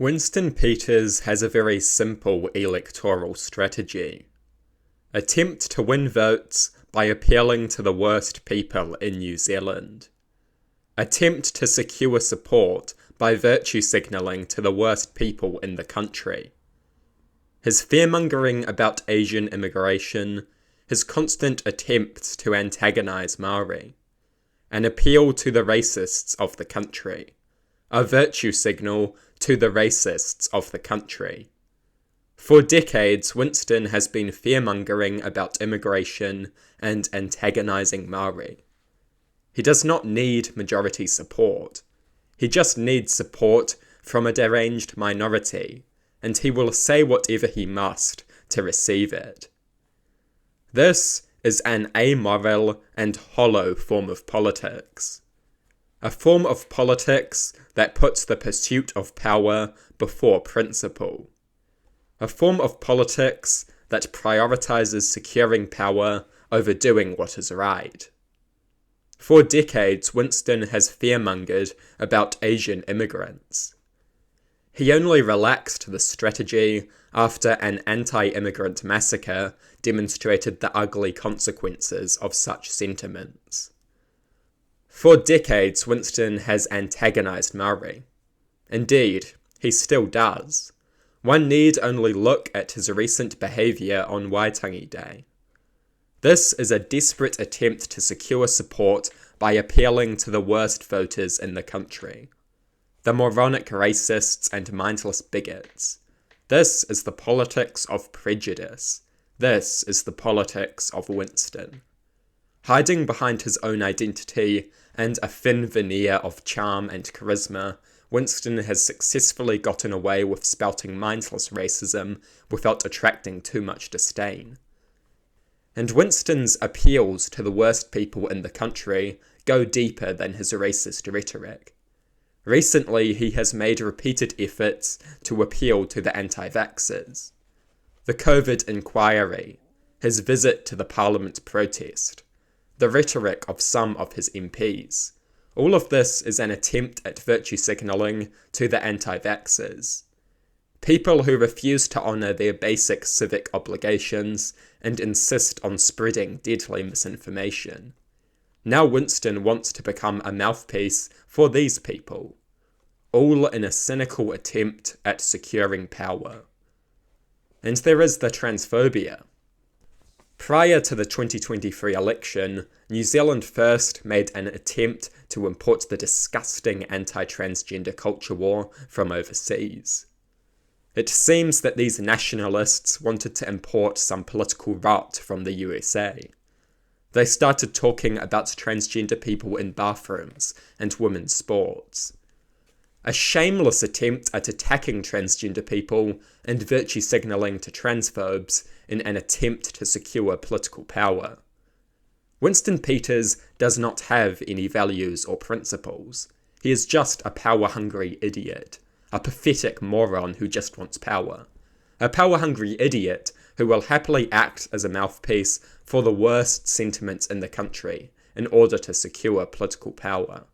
Winston Peters has a very simple electoral strategy. Attempt to win votes by appealing to the worst people in New Zealand. Attempt to secure support by virtue signalling to the worst people in the country. His fearmongering about Asian immigration, his constant attempts to antagonize Maori. An appeal to the racists of the country. A virtue signal to the racists of the country. For decades, Winston has been fearmongering about immigration and antagonizing Maori. He does not need majority support. He just needs support from a deranged minority, and he will say whatever he must to receive it. This is an amoral and hollow form of politics. A form of politics that puts the pursuit of power before principle. A form of politics that prioritizes securing power over doing what is right. For decades, Winston has fearmongered about Asian immigrants. He only relaxed the strategy after an anti-immigrant massacre demonstrated the ugly consequences of such sentiments. For decades, Winston has antagonized Maori. Indeed, he still does. One need only look at his recent behaviour on Waitangi Day. This is a desperate attempt to secure support by appealing to the worst voters in the country. The moronic racists and mindless bigots. This is the politics of prejudice. This is the politics of Winston. Hiding behind his own identity and a thin veneer of charm and charisma, Winston has successfully gotten away with spouting mindless racism without attracting too much disdain. And Winston's appeals to the worst people in the country go deeper than his racist rhetoric. Recently, he has made repeated efforts to appeal to the anti-vaxxers. The COVID inquiry, his visit to the Parliament protest, the rhetoric of some of his MPs. All of this is an attempt at virtue signalling to the anti-vaxxers. People who refuse to honour their basic civic obligations and insist on spreading deadly misinformation. Now Winston wants to become a mouthpiece for these people, all in a cynical attempt at securing power. And there is the transphobia. Prior to the 2023 election, New Zealand First made an attempt to import the disgusting anti-transgender culture war from overseas. It seems that these nationalists wanted to import some political rot from the USA. They started talking about transgender people in bathrooms and women's sports. A shameless attempt at attacking transgender people and virtue signalling to transphobes in an attempt to secure political power. Winston Peters does not have any values or principles. He is just a power-hungry idiot, a pathetic moron who just wants power. A power-hungry idiot who will happily act as a mouthpiece for the worst sentiments in the country in order to secure political power.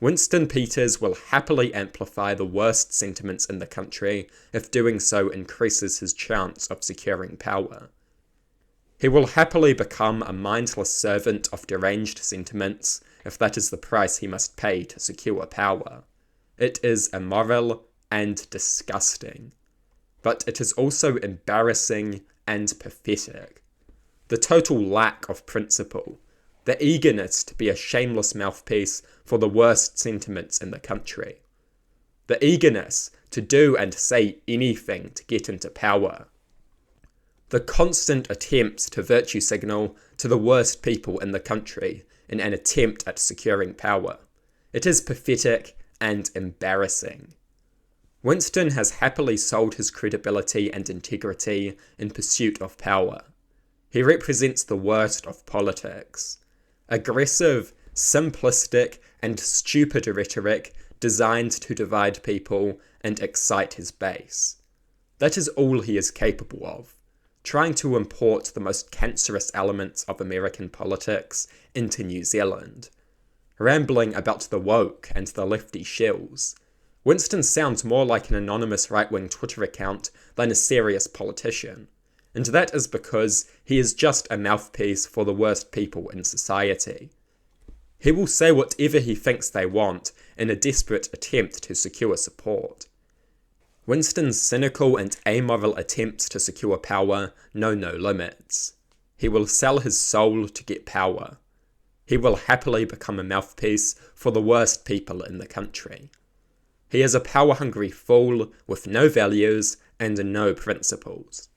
Winston Peters will happily amplify the worst sentiments in the country if doing so increases his chance of securing power. He will happily become a mindless servant of deranged sentiments if that is the price he must pay to secure power. It is immoral and disgusting. But it is also embarrassing and pathetic. The total lack of principle. The eagerness to be a shameless mouthpiece for the worst sentiments in the country. The eagerness to do and say anything to get into power. The constant attempts to virtue signal to the worst people in the country in an attempt at securing power. It is pathetic and embarrassing. Winston has happily sold his credibility and integrity in pursuit of power. He represents the worst of politics. Aggressive, simplistic, and stupid rhetoric designed to divide people and excite his base. That is all he is capable of, trying to import the most cancerous elements of American politics into New Zealand, rambling about the woke and the lefty shills, Winston sounds more like an anonymous right-wing Twitter account than a serious politician, and that is because he is just a mouthpiece for the worst people in society. He will say whatever he thinks they want in a desperate attempt to secure support. Winston's cynical and amoral attempts to secure power know no limits. He will sell his soul to get power. He will happily become a mouthpiece for the worst people in the country. He is a power-hungry fool with no values and no principles.